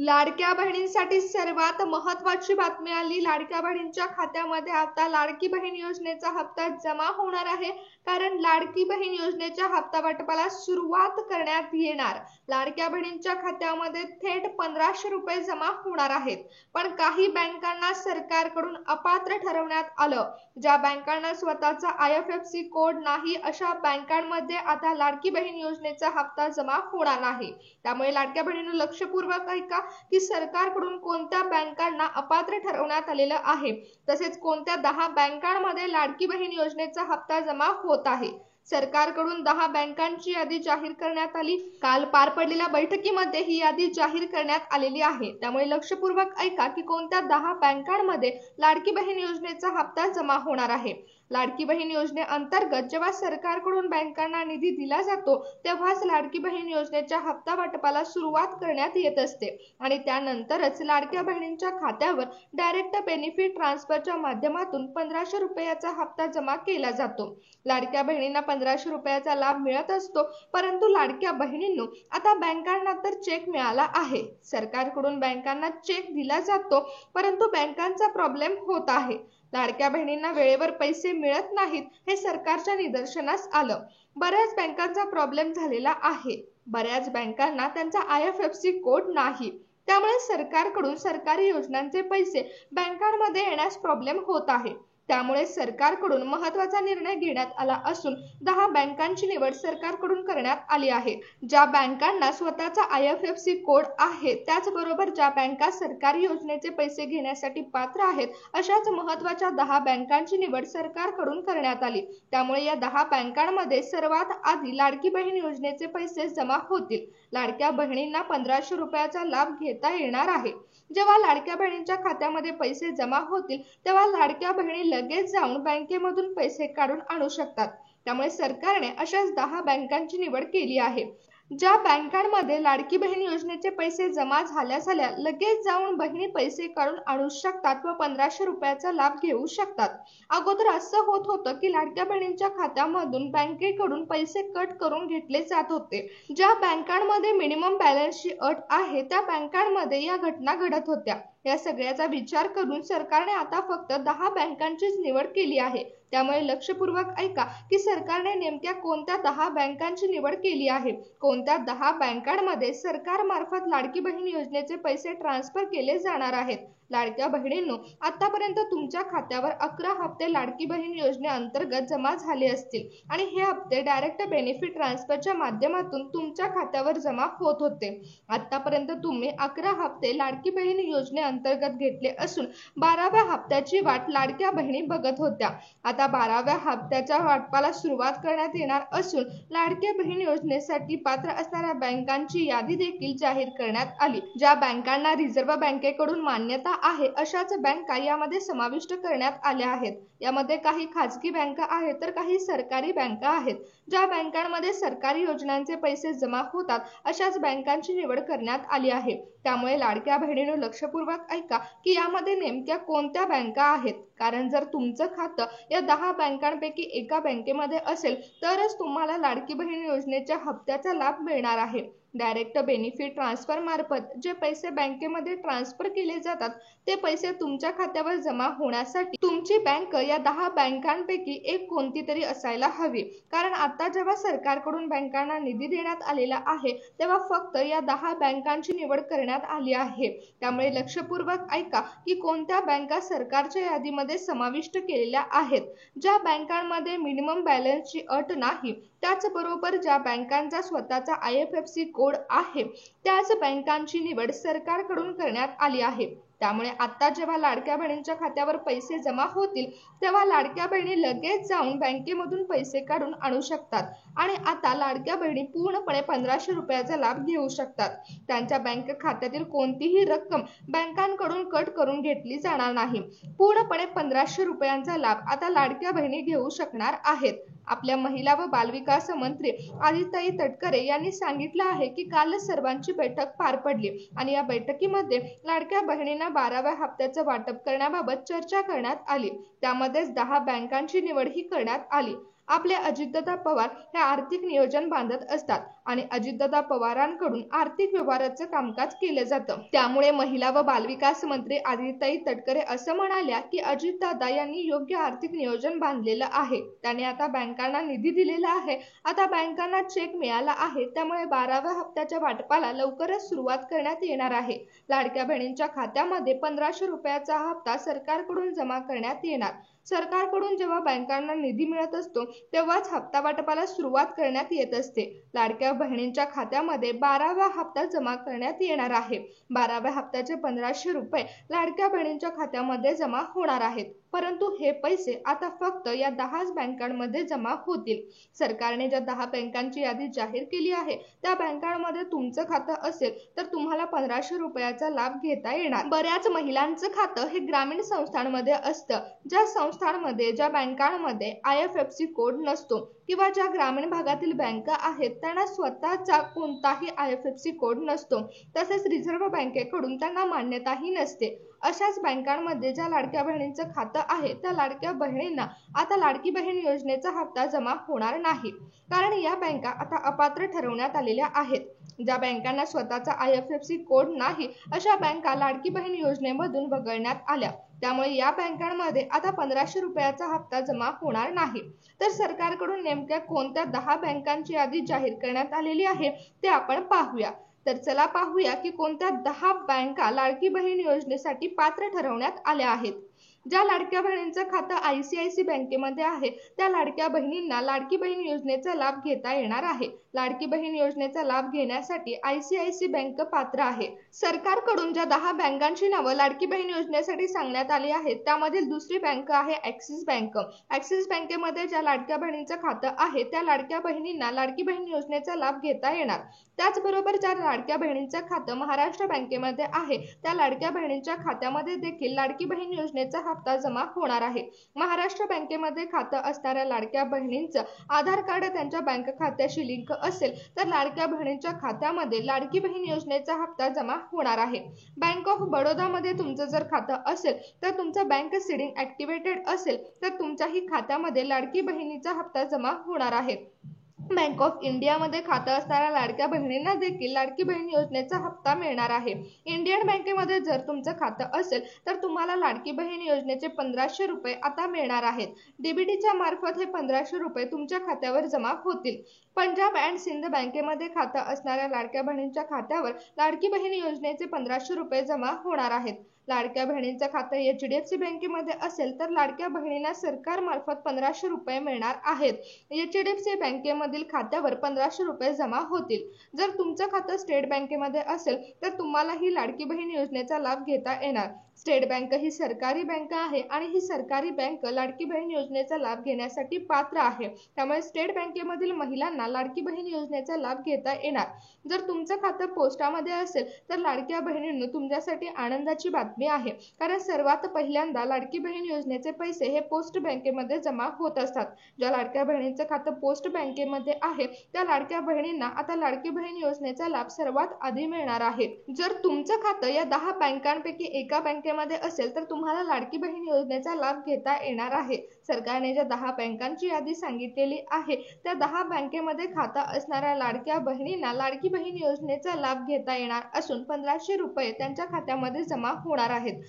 लाडक्या बहिणींसाठी सर्वात महत्त्वाची बातमी आली। लाडक्या बहिणींच्या खात्यामध्ये आता लाडकी बहीण योजनेचा हप्ता जमा होणार आहे। कारण लाडकी बहीण योजनेच्या हप्ता वाटपाला सुरुवात करण्यात येणार। लाडक्या बहिणींच्या खात्यामध्ये थेट 1500 रुपये जमा होणार आहेत। पण काही बँकांना सरकारकडून अपात्र ठरवण्यात आलं। ज्या बँकांना स्वतःचा IFSC कोड नाही अशा बँकांमध्ये आता लाडकी बहीण योजनेचा हप्ता जमा होणार नाही। त्यामुळे लाडक्या बहिणींनो लक्षपूर्वक ऐका की सरकारकडून कोणत्या बँकांना अपात्र ठरवण्यात आलेलं आहे, तसेच कोणत्या 10 बँकांमध्ये लाडकी बहीण योजनेचा हप्ता जमा होत आहे। सरकारकडून 10 बँकांची यादी जाहीर करण्यात आली। काल पार पडलेल्या बैठकीमध्ये ही यादी जाहीर करण्यात आलेली आहे। त्यामुळे लक्षपूर्वक ऐका की कोणत्या 10 बँकांमध्ये लाडकी बहीण योजनेचा हप्ता जमा होणार आहे। लाडकी बहीण योजनेअंतर्गत जेव्हा सरकारकडून बँकांना निधी दिला जातो तेव्हाच लाडकी बहीण योजनेच्या हप्ता वाटपाला सुरुवात करण्यात येत असते आणि त्यानंतरच लाडक्या बहिणींच्या खात्यावर डायरेक्ट बेनिफिट ट्रान्सफरच्या माध्यमातून 1500 रुपयाचा हप्ता जमा केला जातो। लाडक्या बहिणींना 1500 रुपयाचा लाभ मिळत असतो, परंतु लाडक्या बहिणींनो आता बँकांना तर चेक मिळाला आहे। सरकारकडून बँकांना चेक दिला जातो, परंतु बँकांचा प्रॉब्लेम होत आहे। लाडक्या बहिणींना वेळेवर पैसे मिळत नाहीत हे सरकारच्या निदर्शनास आलं। बऱ्याच बँकांचा प्रॉब्लेम झालेला आहे। बऱ्याच बँकांना त्यांचा IFSC कोड नाही। त्यामुळे सरकारकडून सरकारी योजनांचे पैसे बँकांमध्ये येण्यास प्रॉब्लेम होत आहे। त्यामुळे सरकारकडून महत्त्वाचा निर्णय घेण्यात आला असून 10 बँकांची निवड सरकारकडून करण्यात आली आहे। ज्या बँकांना स्वतःचा IFSC कोड आहे, त्याचबरोबर ज्या बँका सरकारी योजनेचे पैसे घेण्यासाठी पात्र आहेत, अशाच महत्त्वाच्या 10 बँकांची निवड सरकारकडून करण्यात आली। त्यामुळे या 10 बँकांमध्ये सर्वात आधी लाडकी बहीण योजनेचे पैसे जमा होतील। लाडक्या बहिणींना 1500 रुपयाचा लाभ घेता येणार आहे। जेव्हा लाडक्या बहिणींच्या खात्यामध्ये पैसे जमा होतील तेव्हा लाडक्या बहिणी लगेच जाऊन बँकेमधून पैसे काढून आणू शकतात। त्यामुळे सरकारने अशाच 10 बँकांची निवड केली आहे। ज्या बँकांमध्ये लाडकी बहीण योजनेचे पैसे जमा झाल्या लगेच जाऊन बहिणी पैसे काढून आणू शकतात व 1500 रुपयाचा लाभ घेऊ शकतात। अगोदर असं होत होतं की लाडक्या बहिणींच्या खात्यामधून बँकेकडून पैसे कट करून घेतले जात होते। ज्या बँकांमध्ये मिनिमम बॅलन्सची अट आहे त्या बँकांमध्ये या घटना घडत होत्या। या सगळ्याचा विचार करून सरकारने आता फक्त 10 बँकांचीच निवड केली आहे। त्यामुळे लक्षपूर्वक ऐका की सरकारने नेमक्या कोणत्या 10 बँकांची निवड केली आहे, कोणत्या 10 बँकांमध्ये सरकारमार्फत लाडकी बहीण योजनेचे पैसे ट्रान्सफर केले जाणार आहेत। लाडक्या बहिणींनो आतापर्यंत तुमच्या खात्यावर 11 हप्ते लाडकी बहीण योजनेअंतर्गत जमा झाले असतील आणि हे हप्ते डायरेक्ट बेनिफिट ट्रान्सफरच्या माध्यमातून तुमच्या खात्यावर जमा होत होते। आतापर्यंत तुम्ही 11 हप्ते लाडकी बहीण योजनेअंतर्गत घेतले असून 12व्या हप्त्याची वाट लाडक्या बहिणी बघत होत्या। आता 12व्या हप्त्याच्या वाटपाला सुरुवात करण्यात येणार असून लाडकी बहीण योजनेसाठी पात्र असणाऱ्या बँकांची यादी देखील जाहीर करण्यात आली। ज्या बँकांना रिझर्व्ह बँकेकडून मान्यता आहे अशाच बँका यामध्ये समाविष्ट करण्यात आल्या आहेत। यामध्ये काही खाजगी बँका आहेत तर काही सरकारी बँका आहेत। ज्या बँकांमध्ये सरकारी योजनांचे पैसे जमा होतात अशाच बँकांची निवड करण्यात आली आहे। त्यामुळे लाडक्या बहिणींनो लक्षपूर्वक ऐका की यामध्ये नेमक्या कोणत्या बँका आहेत, कारण जर तुमचं खातं या 10 बँकांपैकी एका बँकेमध्ये असेल तरच तुम्हाला लाडकी बहीण योजनेच्या हप्त्याचा लाभ मिळणार आहे। डायरेक्ट बेनिफिट ट्रान्सफर मार्फत जे पैसे बँकेमध्ये ट्रान्सफर केले जातात ते पैसे तुमच्या खात्यावर जमा होण्यासाठी तुमची बँक या 10 बँकांपैकी एक कोणती तरी असायला हवी। कारण आता जेव्हा सरकारकडून बँकांना निधी देण्यात आलेला आहे तेव्हा फक्त या 10 बँकांची निवड करण्यात आली आहे। त्यामुळे लक्षपूर्वक ऐका की कोणत्या बँका सरकारच्या यादीमध्ये समाविष्ट केलेल्या आहेत। ज्या बँकांमध्ये मिनिमम बॅलन्सची अट नाही, त्याचबरोबर ज्या बँकांचा स्वतःचा IFSC कोड आहे त्याच बँकांची निवड सरकारकडून करण्यात आली आहे। त्यामुळे आता जेव्हा लाडक्या बहिणींच्या खात्यावर पैसे जमा होतील तेव्हा लाडक्या बहिणी लगेच जाऊन बँकेमधून पैसे काढून आणू शकतात आणि आता लाडक्या बहिणी पूर्णपणे 1500 रुपयाचा लाभ घेऊ शकतात। त्यांच्या बँक खात्यातील कोणतीही रक्कम बँकांकडून कट करून घेतली जाणार नाही। पूर्णपणे 1500 रुपयांचा लाभ आता लाडक्या बहिणी घेऊ शकणार आहेत। आपल्या महिला व बालविकास मंत्री आदिताई तटकरे यांनी सांगितलं आहे की काल सर्वांची बैठक पार पडली आणि या बैठकीमध्ये लाडक्या बहिणींना 12व्या हप्त्याचं वाटप करण्याबाबत चर्चा करण्यात आली। त्यामध्येच 10 बँकांची निवड ही करण्यात आली। आपले अजितदादा पवार हे आर्थिक नियोजन बांधत असतात आणि अजितदादा पवारांकडून आर्थिक व्यवहाराचं कामकाज केलं जातं। त्यामुळे महिला व बालविकास मंत्री आदित्यताई तटकरे असं म्हणाल्या की अजितदादा यांनी योग्य आर्थिक नियोजन बांधलेलं आहे। त्याने आता बँकांना निधी दिलेला आहे। आता बँकांना चेक मिळाला आहे, त्यामुळे 12व्या हप्त्याच्या वाटपाला लवकरच सुरुवात करण्यात येणार आहे। लाडक्या बहिणींच्या खात्यामध्ये 1500 रुपयाचा हप्ता सरकारकडून जमा करण्यात येणार। सरकारकडून जेव्हा बँकांना निधी मिळत असतो तेव्हाच हप्ता वाटपाला सुरुवात करण्यात येत असते। लाडक्या बहिणींच्या खात्यामध्ये 12वा हप्ता जमा करण्यात येणार आहे। 12व्या हप्त्याचे 1500 रुपये लाडक्या बहिणींच्या खात्यामध्ये जमा होणार आहेत, परंतु हे पैसे आता फक्त या 10 बँकांमध्ये जमा होतील। सरकारने ज्या 10 बँकांची यादी जाहीर केली आहे त्या बँकांमध्ये तुमचं खातं असेल तर तुम्हाला 1500 रुपयाचा लाभ घेता येणार। बऱ्याच महिलांचं खातं हे ग्रामीण संस्थांमध्ये असतं। ज्या बँकांमध्ये IFSC कोड नसतो किंवा ज्या ग्रामीण भागातील बँका आहेत त्यांना स्वतःचा कोणताही IFSC कोड नसतो, तसेच रिझर्व्ह बँकेकडून त्यांना मान्यताही नसते। अशाच बँकांमध्ये ज्या लाडक्या बहिणींचं खातं आहे त्या लाडक्या बहिणींना आता लाडकी बहीण योजनेचा हप्ता जमा होणार नाही, कारण या बँका आता अपात्र ठरवण्यात आलेल्या आहेत। ज्या बँकांना स्वतःचा IFSC कोड नाही अशा बँका लाडकी बहीण योजनेमधून वगळण्यात आल्या। त्यामुळे या बँकांमध्ये आता 1500 रुपयाचा हप्ता जमा होणार नाही। तर सरकारकडून नेमक्या कोणत्या 10 बँकांची यादी जाहीर करण्यात आलेली आहे ते आपण पाहूया। तर चला पाहूया की कोणत्या 10 बँका लाडकी बहीण योजनेसाठी पात्र ठरवण्यात आल्या आहेत। ज्या लाडक्या बहिणींचं खातं ICICI बँकेमध्ये आहे त्या लाडक्या बहिणींना लाडकी बहीण योजनेचा लाभ घेता येणार आहे। लाडकी बहीण योजनेचा लाभ घेण्यासाठी ICICI बँक पात्र आहे। सरकारकडून ज्या 10 बँकांची नावं लाडकी बहीण योजनेसाठी सांगण्यात आली आहेत त्यामधील दुसरी बँक आहे ॲक्सिस बँक। ॲक्सिस बँकेमध्ये ज्या लाडक्या बहिणींचं खातं आहे त्या लाडक्या बहिणींना लाडकी बहीण योजनेचा लाभ घेता येणार। त्याचबरोबर ज्या लाडक्या बहिणींचं खातं महाराष्ट्र बँकेमध्ये आहे त्या लाडक्या बहिणींच्या खात्यामध्ये देखील लाडकी बहीण योजनेचा हप्ता जमा होणार आहे। महाराष्ट्र बँकेमध्ये खातं असणाऱ्या लाडक्या बहिणींचं आधार कार्ड त्यांच्या बँक खात्याशी लिंक असेल तर लाडक्या बहिणींच्या खात्यामध्ये लाडकी बहीण योजनेचा हप्ता जमा होणार आहे। बँक ऑफ बडोदामध्ये तुमचं जर खातं असेल तर तुमचं बँक सीडिंग ॲक्टिव्हेटेड असेल तर तुमच्याही खात्यामध्ये लाडकी बहिणीचा हप्ता जमा होणार आहे। बँक ऑफ इंडियामध्ये खातं असणाऱ्या लाडक्या बहिणींना देखील लाडकी बहीण योजनेचा हप्ता मिळणार आहे। इंडियन बँकेमध्ये जर तुमचं खातं असेल तर तुम्हाला लाडकी बहीण योजनेचे 1500 रुपये आता मिळणार आहेत। DBTच्या मार्फत हे 1500 रुपये तुमच्या खात्यावर जमा होतील। पंजाब अँड सिंध बँकेमध्ये खातं असणाऱ्या लाडक्या बहिणींच्या खात्यावर लाडकी बहीण योजनेचे 1500 रुपये जमा होणार आहेत। लाडक्या बहिणींचं खातं HDFC बँकेमध्ये असेल तर लाडक्या बहिणींना सरकारमार्फत 1500 रुपये मिळणार आहेत। HDFC बँकेमधील खात्यावर 1500 रुपये जमा होतील। जर तुमचं खातं स्टेट बँकेमध्ये असेल तर तुम्हाला ही लाडकी बहीण योजनेचा लाभ घेता येणार। स्टेट बँक ही सरकारी बँक आहे आणि ही सरकारी बँक लाडकी बहीण योजनेचा लाभ घेण्यासाठी पात्र आहे। त्यामुळे स्टेट बँकेमधील महिलांना लाडकी बहीण योजनेचा लाभ घेता येणार। जर तुमचं खातं पोस्टामध्ये असेल तर लाडक्या बहिणींनो तुमच्यासाठी आनंदाची बातमी आहे, कारण सर्वात पहिल्यांदा लाडकी बहीण योजनेचे पैसे हे पोस्ट बँकेमध्ये जमा होत असतात। ज्या लाडक्या बहिणींचं खातं पोस्ट बँकेमध्ये आहे त्या लाडक्या बहिणींना आता लाडकी बहीण योजनेचा लाभ सर्वात आधी मिळणार आहे। जर तुमचं खातं या 10 बँकांपैकी एका बँकेमध्ये असेल तर तुम्हाला लाडकी बहीण योजनेचा लाभ घेता येणार आहे। सरकारने ज्या 10 बँकांची यादी सांगितलेली आहे त्या 10 बँकेमध्ये खातं असणाऱ्या लाडक्या बहिणींना लाडकी बहीण योजनेचा लाभ घेता येणार असून 1500 रुपये त्यांच्या खात्यामध्ये जमा होणार आहेत।